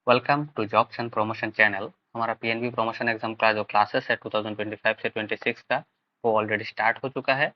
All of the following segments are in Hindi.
Welcome to jobs and promotion channel. हमारा पीएनबी प्रमोशन एग्जाम का जो क्लासेस है 2025 से 26 का वो ऑलरेडी स्टार्ट हो चुका है।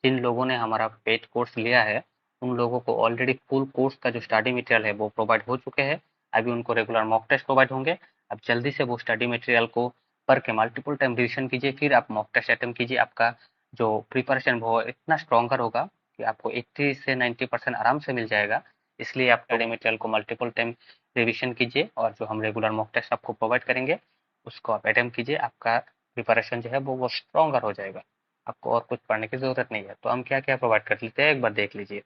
जिन लोगों ने हमारा पेड कोर्स लिया है उन लोगों को ऑलरेडी फुल कोर्स का जो स्टडी मटेरियल है वो प्रोवाइड हो चुके हैं। अभी उनको रेगुलर मॉक टेस्ट प्रोवाइड होंगे। अब जल्दी से वो स्टडी मटेरियल को पढ़ के मल्टीपल टाइम रिविजन कीजिए, फिर आप मॉक टेस्ट अटेम्प्ट कीजिए। आपका जो प्रिपरेशन वो इतना स्ट्रॉन्गर होगा कि आपको 80 से 90% आराम से मिल जाएगा। इसलिए आप स्टडी मटेरियल को मल्टीपल टाइम रिविजन कीजिए और जो हम रेगुलर मॉक टेस्ट आपको प्रोवाइड करेंगे उसको आप अटेम्प्ट कीजिए। आपका प्रिपरेशन जो है वो स्ट्रॉन्गर हो जाएगा। आपको और कुछ पढ़ने की ज़रूरत नहीं है। तो हम क्या-क्या प्रोवाइड कर लेते हैं एक बार देख लीजिए।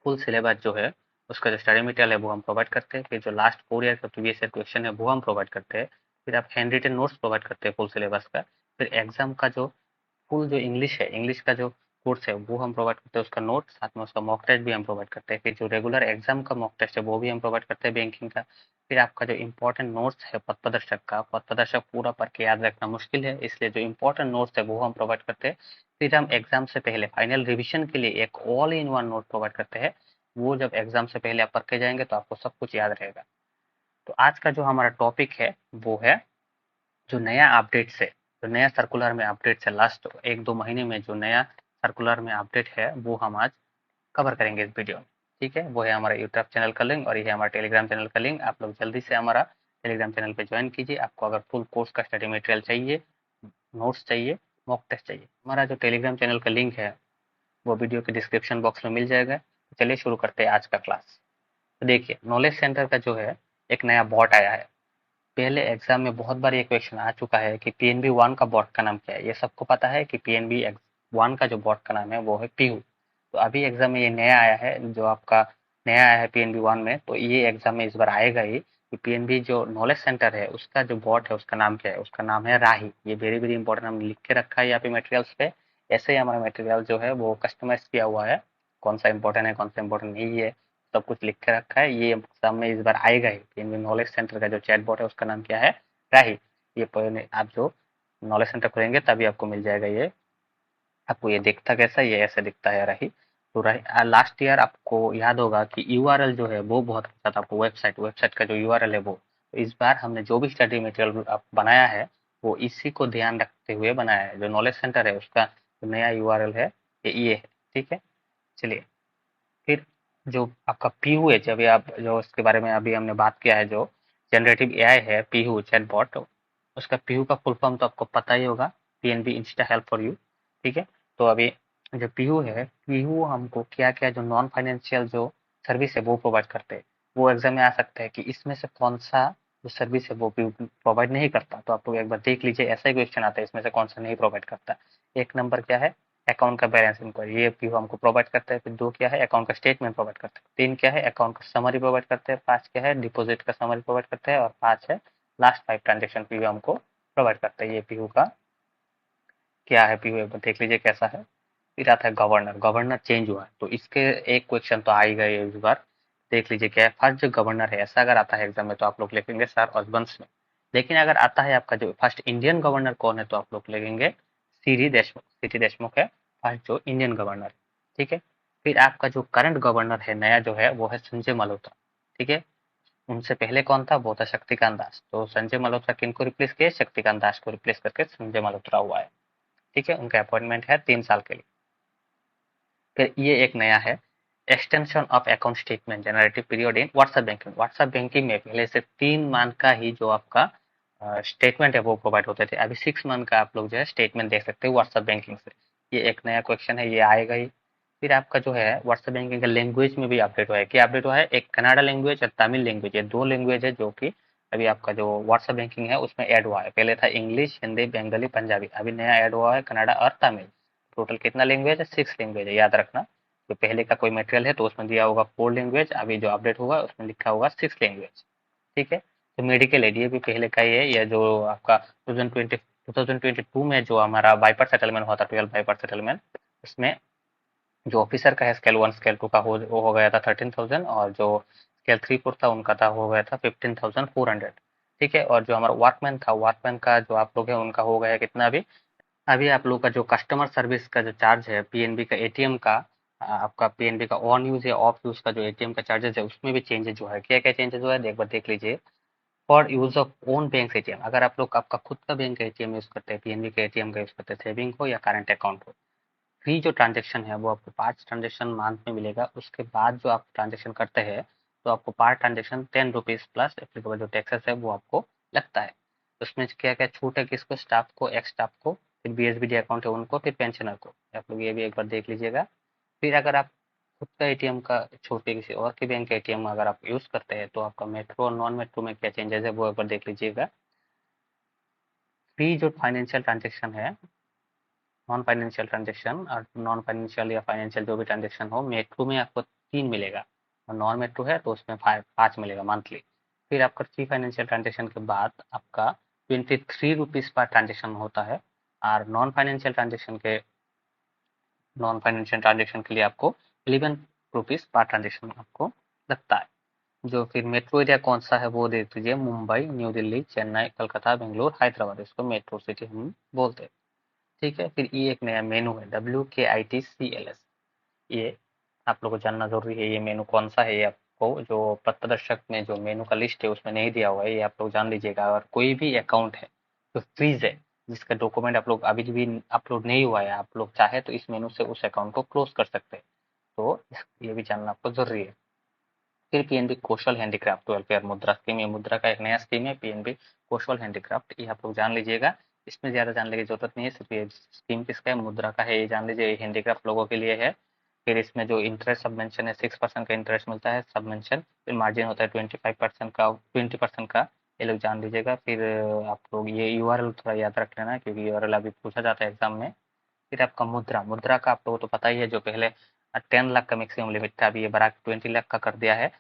फुल सिलेबस जो है उसका जो स्टडी मटेरियल है वो हम प्रोवाइड करते हैं। फिर जो लास्ट 4 ईयर का प्रीवियस ईयर क्वेश्चन है वो हम प्रोवाइड करते हैं। फिर आप हैंड रिटन नोट्स प्रोवाइड करते हैं फुल सिलेबस का। फिर एग्जाम का जो फुल जो इंग्लिश है, इंग्लिश का जो कोर्स है वो हम प्रोवाइड करते हैं, उसका नोट साथ में उसका मॉक टेस्ट भी हम प्रोवाइड करते हैं। फिर जो रेगुलर एग्जाम का मॉक टेस्ट है वो भी हम प्रोवाइड करते हैं बैंकिंग का। फिर आपका जो इंपॉर्टेंट नोट्स है पथ प्रदर्शक का, पथ प्रदर्शक पूरा पढ़ के याद रखना मुश्किल है, इसलिए जो इंपॉर्टेंट नोट्स है वो हम प्रोवाइड करते हैं। फिर हम एग्जाम से पहले फाइनल रिविजन के लिए एक all in one note provide करते हैं। वो जब एग्जाम से पहले आप पढ़ के जाएंगे तो आपको सब कुछ याद रहेगा। तो आज का जो हमारा टॉपिक है वो है जो नया अपडेट्स है, जो नया सर्कुलर में अपडेट्स है, लास्ट 1-2 महीने में जो नया सर्कुलर में अपडेट है वो हम आज कवर करेंगे इस वीडियो में। ठीक है, वो है हमारा यूट्यूब चैनल का लिंक और ये है हमारा टेलीग्राम चैनल का लिंक। आप लोग जल्दी से हमारा टेलीग्राम चैनल पे ज्वाइन कीजिए। आपको अगर फुल कोर्स का स्टडी मटेरियल चाहिए, नोट्स चाहिए, मॉक टेस्ट चाहिए, हमारा जो टेलीग्राम चैनल का लिंक है वो वीडियो के डिस्क्रिप्शन बॉक्स में मिल जाएगा। तो चलिए शुरू करते हैं आज का क्लास। तो देखिए, नॉलेज सेंटर का जो है एक नया बॉट आया है। पहले एग्जाम में बहुत बार ये क्वेश्चन आ चुका है कि पीएनबी वन का बॉट का नाम क्या है। ये सबको पता है कि पीएनबी वन का जो बॉट का नाम है वो है पीहू। तो अभी एग्जाम में ये नया आया है, जो आपका नया आया है पीएनबी वन में, तो ये एग्जाम में इस बार आएगा ही कि पीएनबी जो नॉलेज सेंटर है उसका जो बॉट है उसका नाम क्या है। उसका नाम है राही। ये वेरी वेरी इंपॉर्टेंट, हमने लिख के रखा है यहाँ पे मटेरियल्स पे। ऐसे ही हमारा मटेरियल जो है वो कस्टमाइज किया हुआ है, कौन सा इंपॉर्टेंट है कौन सा इंपॉर्टेंट नहीं है सब कुछ लिख के रखा है। ये एग्जाम में इस बार आएगा ही। पीएनबी नॉलेज सेंटर का जो चैटबॉट है उसका नाम क्या है, राही। ये पहले आप जो नॉलेज सेंटर खोलेंगे तभी आपको मिल जाएगा ये। आपको ये दिखता कैसा, ये ऐसे दिखता है राही। तो राही लास्ट ईयर आपको याद होगा कि यूआरएल जो है वो बहुत अच्छा था। आपको वेबसाइट वेबसाइट का जो यूआरएल है वो, तो इस बार हमने जो भी स्टडी मटेरियल बनाया है वो इसी को ध्यान रखते हुए बनाया है। जो नॉलेज सेंटर है उसका जो नया यूआरएल है ये है। ठीक है, चलिए। फिर जो आपका पीहू है, जब आप जो उसके बारे में अभी हमने बात किया है, जो जनरेटिव एआई है पीहू चैटबॉट, उसका पीहू का फुल फॉर्म तो आपको पता ही होगा, PNB Insta help for you. ठीक है, तो अभी जो पीहू है, पीहू हमको क्या क्या जो नॉन फाइनेंशियल जो सर्विस है वो प्रोवाइड करते हैं। वो एग्जाम में आ सकता है कि इसमें से कौन सा जो सर्विस है वो प्रोवाइड नहीं करता। तो आप लोग एक बार देख लीजिए, ऐसा ही क्वेश्चन आता है इसमें से कौन सा नहीं प्रोवाइड करता। एक नंबर क्या है, अकाउंट का बैलेंस इंक्वायरी, ये पीओ हमको प्रोवाइड करता है। फिर 2 क्या है, अकाउंट का स्टेटमेंट प्रोवाइड करता है। 3 क्या है, अकाउंट का समरी प्रोवाइड करते हैं। 5 क्या है, डिपॉजिट का समरी प्रोवाइड करते हैं। और 5 है लास्ट 5 ट्रांजेक्शन पीओ हमको प्रोवाइड करता है। ये पीओ का क्या है, पीओ एक बार देख लीजिए कैसा है। फिर आता है गवर्नर। गवर्नर चेंज हुआ है तो इसके एक क्वेश्चन तो आ ही गए इस बार। देख लीजिए क्या है, फर्स्ट जो गवर्नर है, ऐसा अगर आता है एग्जाम में तो आप लोग लिखेंगे सर हरबंश में। लेकिन अगर आता है आपका जो फर्स्ट इंडियन गवर्नर कौन है तो आप लोग लिखेंगे सीरी देशमुख। सीरी देशमुख है फर्स्ट जो इंडियन गवर्नर। ठीक है, फिर आपका जो करंट गवर्नर है नया जो है वो है संजय मल्होत्रा। ठीक है, उनसे पहले कौन था, वो था शक्तिकांत दास। तो संजय मल्होत्रा किनको रिप्लेस किए, शक्तिकांत दास को रिप्लेस करके संजय मल्होत्रा हुआ है। ठीक है, उनका अपॉइंटमेंट है 3 साल के लिए। फिर ये एक नया है, extension of account statement generative period in WhatsApp banking. WhatsApp banking में पहले से 3 मंथ का ही जो आपका स्टेटमेंट है वो प्रोवाइड होते थे, अभी 6 मंथ का आप लोग जो है स्टेटमेंट देख सकते हो व्हाट्सएप बैंकिंग से। ये एक नया क्वेश्चन है, ये आएगा ही। फिर आपका जो है व्हाट्सएप बैंकिंग का लैंग्वेज में भी अपडेट हुआ है। क्या अपडेट हुआ है, एक कनाडा लैंग्वेज और तमिल लैंग्वेज, ये 2 लैंग्वेज है जो कि अभी आपका जो व्हाट्सएप बैंकिंग है उसमें ऐड हुआ है। पहले था इंग्लिश, हिंदी, बंगाली, पंजाबी, अभी नया ऐड हुआ है कनाडा और तमिल। टोटल कितना लैंग्वेज है, 6 लैंग्वेज है, याद रखना। तो पहले का कोई मटेरियल है तो उसमें दिया होगा 4 लैंग्वेज, अभी जो अपडेट होगा उसमें लिखा होगा 6 लैंग्वेज। ठीक है, तो मेडिकल एड ये भी पहले का ही है। ये जो आपका 2022 में जो हमारा वाइपर सेटलमेंट हुआ था, 12 वाइपर सेटलमेंट, उसमें जो ऑफिसर का है स्केल 1 स्केल 2 का वो हो गया था 13,000, और जो स्केल 3 4 था उनका था हो गया था 15,400। ठीक है, और जो हमारा वर्कमैन था, वर्कमैन का जो आप लोग है उनका हो गया है कितना अभी। अभी आप लोग का जो कस्टमर सर्विस का जो चार्ज है पीएनबी का एटीएम का, आपका पीएनबी का ऑन यूज या ऑफ यूज का जो एटीएम का चार्जेस है उसमें भी चेंजेस जो है, क्या क्या चेंजेस हुआ है एक बार देख लीजिए। For use of own bank ATM, अगर आप लोग आपका खुद का बैंक एटीएम यूज करते हैं, पीएनबी का एटीएम का यूज करते हैं, सेविंग हो या करंट अकाउंट हो, फ्री जो ट्रांजेक्शन है वो आपको 5 ट्रांजेक्शन मंथ में मिलेगा। उसके बाद जो आप ट्रांजेक्शन करते हैं तो आपको per transaction 10 rupees plus applicable जो टैक्सेस है वो आपको लगता है। उसमें क्या क्या छूट है, किसको, स्टाफ को, एक्स स्टाफ को, फिर बीएसबीडी अकाउंट है उनको, फिर पेंशनर को, आप लोग ये भी एक बार देख लीजिएगा। फिर अगर आप खुद का एटीएम का छोड़ के किसी और के बैंक का एटीएम अगर आप यूज करते हैं तो आपका मेट्रो और नॉन मेट्रो में क्या चेंजेस है वो एक बार देख लीजिएगा। फ्री जो फाइनेंशियल ट्रांजेक्शन है, नॉन फाइनेंशियल ट्रांजेक्शन और नॉन फाइनेंशियल या फाइनेंशियल जो भी ट्रांजेक्शन हो, मेट्रो में आपको 3 मिलेगा और नॉन मेट्रो है तो उसमें 5 मिलेगा मंथली। फिर आपका फ्री फाइनेंशियल ट्रांजेक्शन के बाद आपका 23 रुपीज पर ट्रांजेक्शन होता है, और नॉन फाइनेंशियल ट्रांजेक्शन के लिए आपको 11 रुपीज पर ट्रांजेक्शन आपको लगता है। जो फिर मेट्रो एरिया कौन सा है वो देख लीजिए, मुंबई, न्यू दिल्ली, चेन्नई, कलकत्ता, बेंगलोर, हैदराबाद, इसको मेट्रो सिटी हम बोलते हैं। ठीक है, फिर ये एक नया मेनू है WKITCLS, ये आप लोगों को जानना जरूरी है। ये मेनू कौन सा है, ये आपको जो पथदर्शक में जो मेनू का लिस्ट है उसमें नहीं दिया हुआ है, ये आप लोग जान लीजिएगा। और कोई भी अकाउंट है जो फ्रीज है, जिसका डॉक्यूमेंट आप लोग अभी भी अपलोड नहीं हुआ है, आप लोग चाहे तो इस मेनू से उस अकाउंट को क्लोज कर सकते हैं। तो ये भी जानना आपको जरूरी है। फिर पीएनबी कौशल हैंडीक्राफ्ट वेलफेयर मुद्रा स्कीम, ये मुद्रा का एक नया स्कीम है पीएनबी कौशल हैंडीक्राफ्ट, ये आप लोग जान लीजिएगा। इसमें ज्यादा जानने की जरूरत नहीं है, सिर्फ ये स्कीम किसका है, मुद्रा का है, ये जान लीजिए, ये हैंडीक्राफ्ट लोगों के लिए है। फिर इसमें जो इंटरेस्ट सबमेंशन है 6% का इंटरेस्ट मिलता है सबमेंशन, फिर मार्जिन होता है 25% का, 20% का, ये लोग जान लीजिएगा। फिर आप लोग ये यूआरएल थोड़ा याद रख लेना क्योंकि यूआरएल अभी पूछा जाता है एग्जाम में। फिर आपका मुद्रा, मुद्रा का आप लोगों को तो पता ही है, जो पहले 10 लाख का मैक्सिमम लिमिट था, अभी ये बढ़ा के 20 लाख का कर दिया है।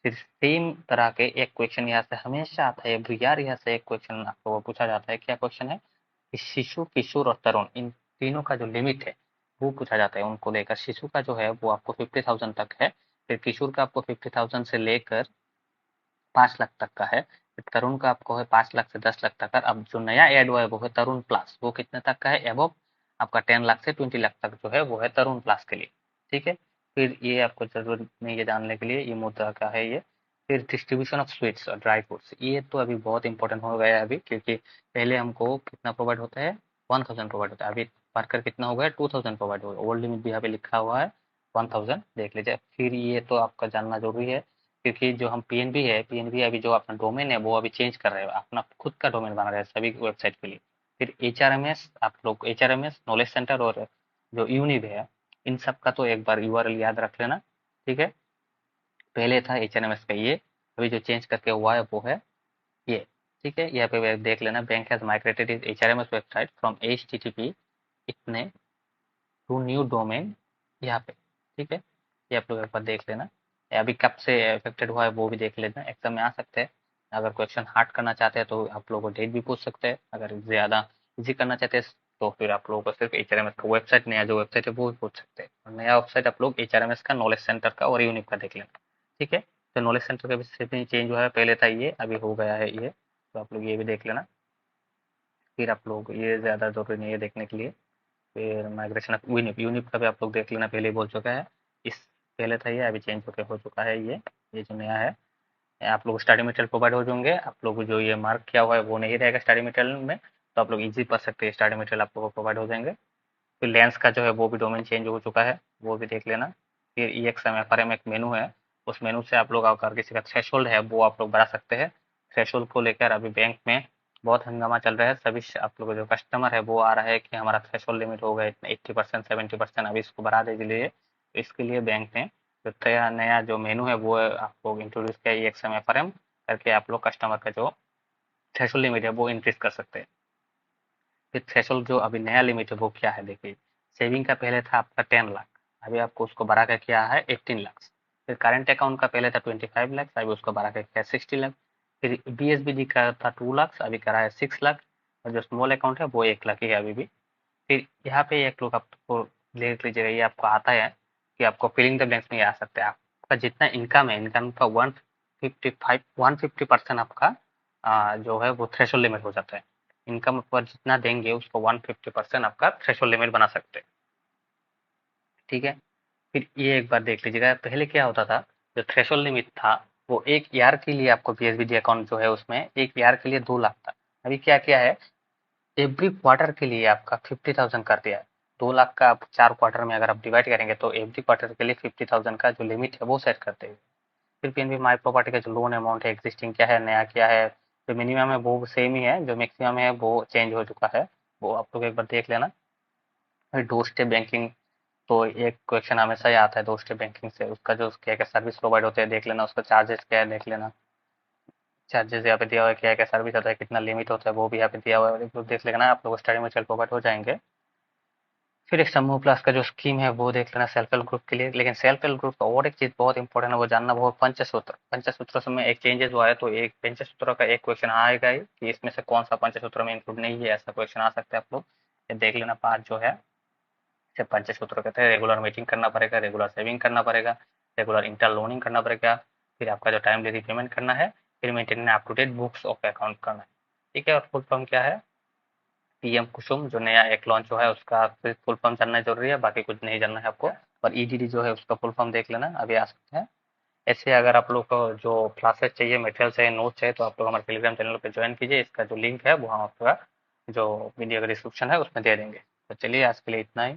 फिर सेम तरह के एक क्वेश्चन यहाँ से हमेशा आता है, एवरी ईयर यहाँ से एक क्वेश्चन आपको पूछा जाता है। क्या क्वेश्चन है कि शिशु, किशोर और तरुण, इन तीनों का जो लिमिट है वो पूछा जाता है उनको लेकर। शिशु का जो है वो आपको 50,000 तक है, फिर किशोर का आपको 50,000 से लेकर 5 लाख तक का है, फिर तरुण का आपको है 5 लाख से 10 लाख तक का। अब जो नया ऐड हुआ है वो है तरुण प्लस, वो कितने तक का है, एबव आपका 10 लाख से 20 लाख तक जो है वो है तरुण प्लस के लिए। ठीक है, फिर ये आपको जरूरत नहीं है जानने के लिए, ये मुद्रा का है ये। फिर डिस्ट्रीब्यूशन ऑफ स्वीट्स और ड्राई फ्रूट्स, ये तो अभी बहुत इंपॉर्टेंट हो गया है अभी, क्योंकि पहले हमको कितना प्रोवाइड होता है, 1000 प्रोवाइड होता है, अभी बढ़कर कितना हो गया, 2000 प्रोवाइड हो गया। ओल्ड लिमिट भी यहाँ पे लिखा हुआ है 1000, देख लीजिए। फिर ये तो आपका जानना जरूरी है, क्योंकि जो हम पीएनबी है, पीएनबी अभी जो अपना डोमेन है वो अभी चेंज कर रहे हैं, अपना खुद का डोमेन बना रहे हैं सभी वेबसाइट के लिए। फिर एचआरएमएस, आप लोग एचआरएमएस, नॉलेज सेंटर और जो यूनिव है, इन सब का तो एक बार यूआरएल याद रख लेना। ठीक है, पहले था एचआरएमएस का ये, अभी जो चेंज करके हुआ है वो है ये। ठीक है, यहाँ पे देख लेना, bank has migrated is HRMS website from HTTP इतने टू न्यू डोमेन यहाँ पे। ठीक है, ये आप लोग एक बार देख लेना, ये अभी कब से इफेक्टेड हुआ है वो भी देख लेना, एग्जाम में आ सकते हैं। अगर क्वेश्चन हार्ड करना चाहते हैं तो आप लोगों को डेट भी पूछ सकते हैं, अगर ज़्यादा इजी करना चाहते हैं तो फिर आप लोगों को सिर्फ एच आर एम एस का वेबसाइट, नया जो वेबसाइट है वो भी पूछ सकते हैं। और नया वेबसाइट आप लोग एच आर एम एस का, नॉलेज सेंटर का और यूनिक का देख लेना। ठीक है, तो नॉलेज सेंटर का भी सेटिंग चेंज हुआ है, पहले था ये, अभी हो गया है ये, तो आप लोग ये भी देख लेना। फिर आप लोग ये ज़्यादा जरूरी नहीं है देखने के लिए। फिर माइग्रेशन ऑफ यूनिप, यूनिप का भी आप लोग देख लेना, पहले ही बोल चुका है, इस पहले था ये, अभी चेंज होकर हो चुका है ये जो नया है। आप लोग स्टडी मटेरियल प्रोवाइड हो जाएंगे, आप लोग जो ये मार्क किया हुआ है वो नहीं रहेगा स्टडी मटेरियल में, तो आप लोग इजी पढ़ सकते हैं, स्टडी मटेरियल आप लोग को प्रोवाइड हो जाएंगे। फिर लेंस का जो है वो भी डोमेन चेंज हो चुका है, वो भी देख लेना। फिर E X M F R M एक मेनू है, उस मेनू से आप लोग अगर किसी का थ्रेशोल्ड है वो आप लोग बढ़ा सकते हैं। थ्रेशोल्ड को लेकर अभी बैंक में बहुत हंगामा चल रहा है, सभी आप लोग जो कस्टमर है वो आ रहा है कि हमारा थ्रेशोल्ड लिमिट हो गया इतना, 80%, 70%, अभी इसको बढ़ा दीजिए। तो इसके लिए बैंक ने जो नया नया जो मेनू है वो आप लोग इंट्रोड्यूस किया, E X M F R M करके, आप लोग कस्टमर का जो थ्रेशोल्ड लिमिट है वो इंक्रीज कर सकते हैं। फिर थ्रेशोल्ड जो अभी नया लिमिट है वो क्या है देखिए, सेविंग का पहले था आपका 10 लाख, अभी आपको उसको बढ़ा कर किया है 18 लाख। फिर करंट अकाउंट का पहले था 25 लाख, अभी उसको बढ़ा कर किया 60 लाख। फिर बीएसबीडी का था 2 लाख, अभी करा है 6 लाख। और जो स्मॉल अकाउंट है वो 1 लाख ही है अभी भी। फिर यहाँ पे एक लोग आपको देख लीजिएगा, ये आपको आता है कि आपको फिलिंग द ब्लैंक्स में ये आ सकता है, आपका जितना इनकम है, इनकम का 150% आपका जो है वो थ्रेशोल्ड लिमिट हो जाता है। इनकम पर जितना देंगे उसको 150% आपका थ्रेशोल्ड लिमिट बना सकते हैं। ठीक है, फिर ये एक बार देख लीजिएगा, पहले क्या होता था, जो थ्रेशोल्ड लिमिट था वो 1 ईयर के लिए आपको पीएसबीडी अकाउंट जो है उसमें 1 ईयर के लिए 2 लाख था। अभी क्या किया है, एवरी क्वार्टर के लिए आपका 50,000 कर दिया है। 2 लाख का आप 4 क्वार्टर में अगर आप डिवाइड करेंगे तो एवरी क्वार्टर के लिए 50,000 का जो लिमिट है वो सेट करते हैं। फिर पीएनबी माई प्रॉपर्टी का जो लोन अमाउंट है, एग्जिस्टिंग क्या है, नया क्या है, जो मिनिमम है वो सेम ही है, जो मैक्सिमम है वो चेंज हो चुका है, वो आप लोग एक बार देख लेना। फिर डोर स्टेप बैंकिंग, तो एक क्वेश्चन हमेशा ही आता है डोर स्टेप बैंकिंग से, उसका जो क्या क्या सर्विस प्रोवाइड होते हैं देख लेना, उसका चार्जेस क्या है देख लेना। चार्जेस यहाँ पे दिया हुआ है, क्या क्या सर्विस होता है, कितना लिमिट होता है वो भी यहाँ पे दिया हुआ है, एक बार देख लेना, आप लोग स्टडी मटेरियल प्रोवाइड हो जाएंगे। फिर एक समूह प्लस का जो स्कीम है वो देख लेना सेल्फ हेल्प ग्रुप के लिए। लेकिन सेल्फ हेल्प ग्रुप का और एक चीज बहुत इंपॉर्टेंट है वो जानना, वो पंचसूत्र। पंचसूत्र में एक चेंजेस हुआ है, तो एक पंचसूत्र का एक क्वेश्चन आएगा ही कि इसमें से कौन सा पंचसूत्र में इंक्लूड नहीं है, ऐसा क्वेश्चन आ सकता है। आप लोग ये देख लेना पार्ट जो है, इसे पंचसूत्र कहते हैं। रेगुलर मीटिंग करना पड़ेगा, रेगुलर सेविंग करना पड़ेगा, रेगुलर इंटर लोनिंग करना पड़ेगा, फिर आपका जो टाइमली रीपेमेंट करना है, फिर maintain up to date books of account करना है। ठीक है, और फुल फॉर्म क्या है, पीएम कुसुम जो नया एक लॉन्च हुआ है उसका फुल फॉर्म जानना जरूरी है, बाकी कुछ नहीं जानना है आपको। और ईडीडी जो है उसका फुल फॉर्म देख लेना, अभी आ सकते हैं। ऐसे अगर आप लोग को जो क्लासेस चाहिए, मटेरियल चाहिए, नोट चाहिए, तो आप लोग हमारे टेलीग्राम चैनल पे ज्वाइन कीजिए। इसका जो लिंक है वो हम आपका जो वीडियो का डिस्क्रिप्शन है उसमें दे देंगे। तो चलिए आज के लिए इतना ही।